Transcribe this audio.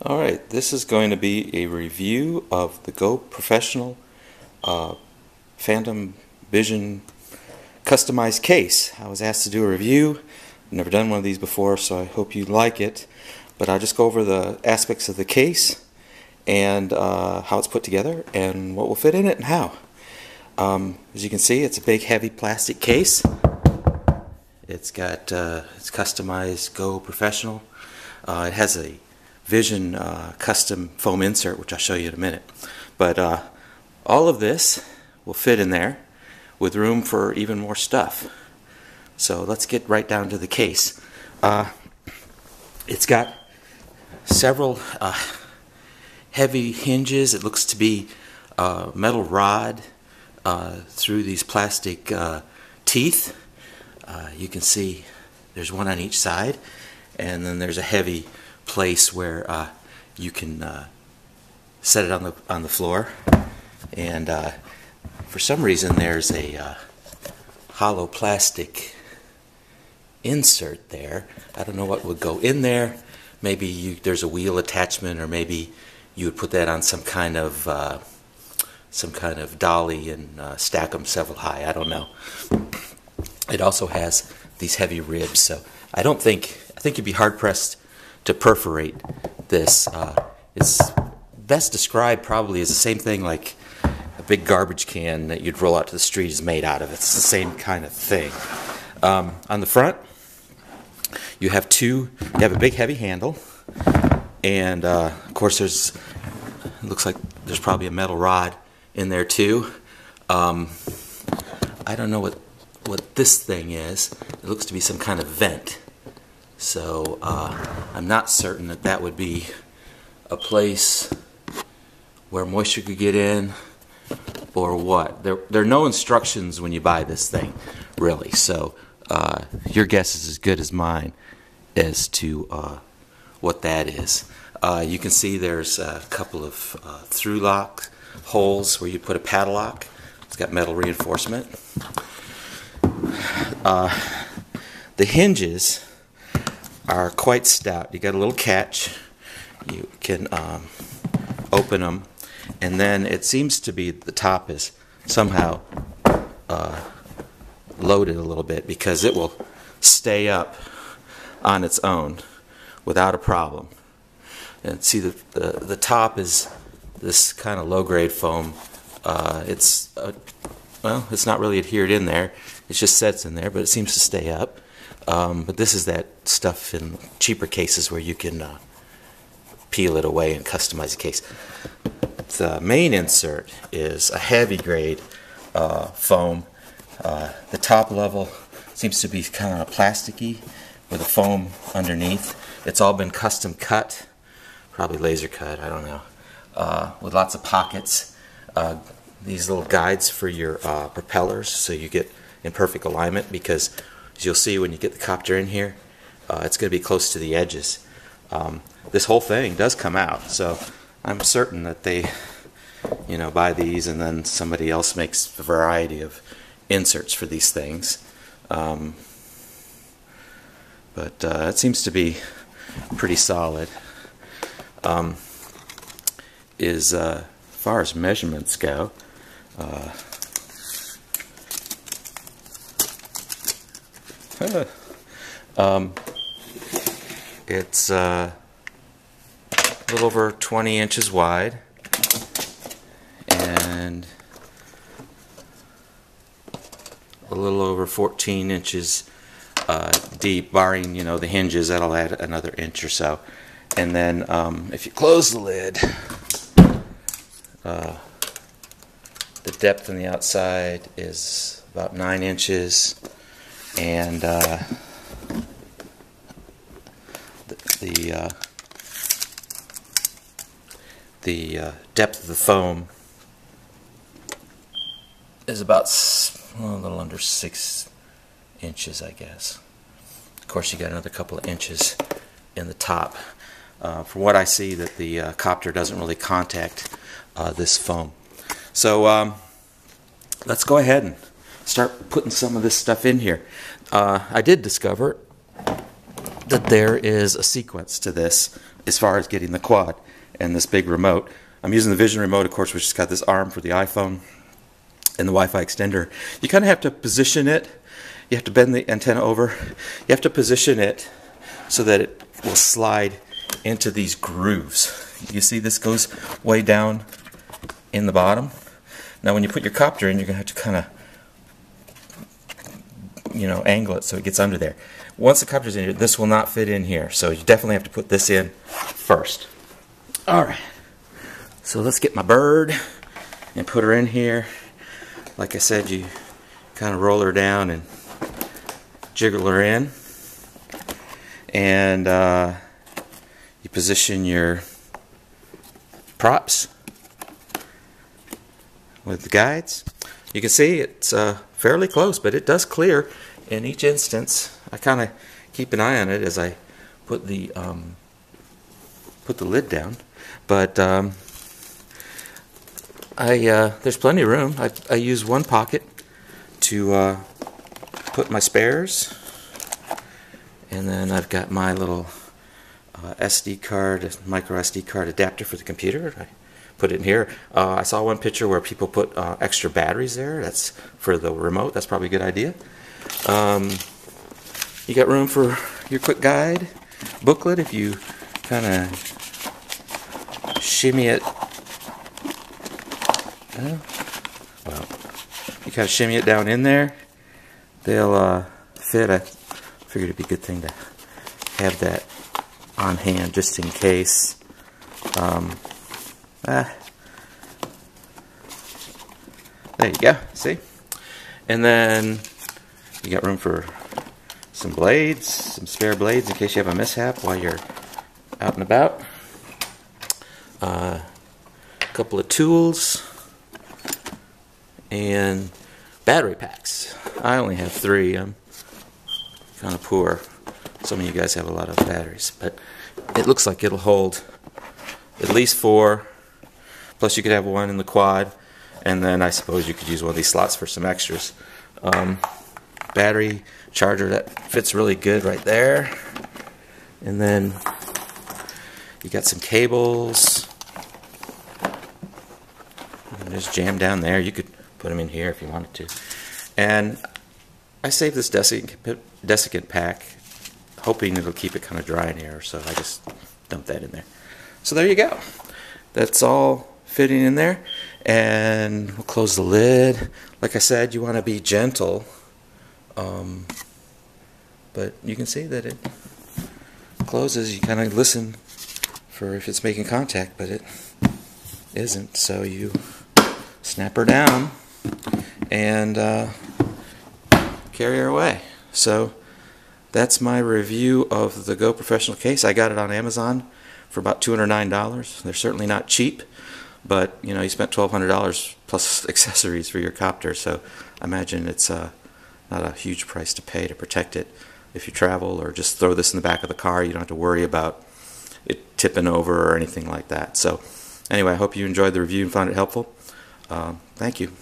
Alright, this is going to be a review of the Go Professional Phantom Vision customized case. I was asked to do a review. I've never done one of these before, so I hope you like it. But I'll just go over the aspects of the case and how it's put together and what will fit in it and how. As you can see, it's a big heavy plastic case. It's got it's customized Go Professional. It has a Vision custom foam insert, which I'll show you in a minute. But all of this will fit in there with room for even more stuff. So let's get right down to the case. It's got several heavy hinges. It looks to be metal rod through these plastic teeth. You can see there's one on each side, and then there's a heavy place where you can set it on the floor, and for some reason there's a hollow plastic insert there. I don't know what would go in there. Maybe there's a wheel attachment, or maybe you would put that on some kind of dolly and stack them several high. I don't know. It also has these heavy ribs, so I think you'd be hard pressed to perforate this. It's best described probably as the same thing like a big garbage can that you'd roll out to the street is made out of. It's the same kind of thing. On the front, you have a big heavy handle, and of course it looks like there's probably a metal rod in there too. I don't know what this thing is. It looks to be some kind of vent. So I'm not certain that would be a place where moisture could get in or what. There are no instructions when you buy this thing, really. So your guess is as good as mine as to what that is. You can see there's a couple of through lock holes where you put a padlock. It's got metal reinforcement. The hinges are quite stout. You got a little catch. You can open them, and then it seems to be the top is somehow loaded a little bit, because it will stay up on its own without a problem. And see, the top is this kind of low-grade foam. It's not really adhered in there. It just sets in there, but it seems to stay up. But this is that stuff in cheaper cases where you can peel it away and customize the case. The main insert is a heavy grade foam. The top level seems to be kind of plasticky with a foam underneath. It's all been custom cut, probably laser cut, I don't know, with lots of pockets. These little guides for your propellers, so you get in perfect alignment, because as you'll see when you get the copter in here, it's going to be close to the edges. This whole thing does come out, so I'm certain that they buy these, and then somebody else makes a variety of inserts for these things. But it seems to be pretty solid. As far as measurements go, it's a little over 20 inches wide and a little over 14 inches deep, barring the hinges. That'll add another inch or so. And then if you close the lid, the depth on the outside is about 9 inches, and the depth of the foam is about a little under 6 inches, I guess. Of course, you got another couple of inches in the top. From what I see, that the copter doesn't really contact this foam. So let's go ahead and start putting some of this stuff in here. I did discover that there is a sequence to this as far as getting the quad and this big remote. I'm using the Vision remote, of course, which has got this arm for the iPhone and the Wi-Fi extender. You kind of have to position it. You have to bend the antenna over. You have to position it so that it will slide into these grooves. You see this goes way down in the bottom. Now when you put your copter in, you're going to have to kind of, angle it so it gets under there. Once the copter's in here, this will not fit in here. So you definitely have to put this in first. Alright, so let's get my bird and put her in here. Like I said, you kind of roll her down and jiggle her in. And you position your props with the guides. You can see it's fairly close, but it does clear in each instance. I kind of keep an eye on it as I put the lid down, but there's plenty of room. I use one pocket to put my spares, and then I've got my little SD card, micro SD card adapter for the computer. I put it in here. I saw one picture where people put extra batteries there. That's for the remote. That's probably a good idea. You got room for your quick guide booklet if you kind of shimmy it. Well, you kind of shimmy it down in there. They'll fit. I figured it'd be a good thing to have that on hand just in case. There you go, see? And then you got room for some blades, some spare blades in case you have a mishap while you're out and about. A couple of tools and battery packs. I only have 3. I'm kind of poor. Some of you guys have a lot of batteries, but it looks like it'll hold at least 4. Plus you could have one in the quad, and then I suppose you could use one of these slots for some extras. Battery charger that fits really good right there. And then you got some cables. And just jam down there. You could put them in here if you wanted to. And I saved this desiccant pack, hoping it'll keep it kind of dry in here, so I just dumped that in there. So there you go. That's all fitting in there, and we'll close the lid. Like I said, you want to be gentle, but you can see that it closes. You kind of listen for if it's making contact, but it isn't, so you snap her down and carry her away. So that's my review of the Go Professional case. I got it on Amazon for about $209. They're certainly not cheap, but you spent $1,200 plus accessories for your copter, so I imagine it's not a huge price to pay to protect it if you travel, or just throw this in the back of the car. You don't have to worry about it tipping over or anything like that. So anyway, I hope you enjoyed the review and found it helpful. Thank you.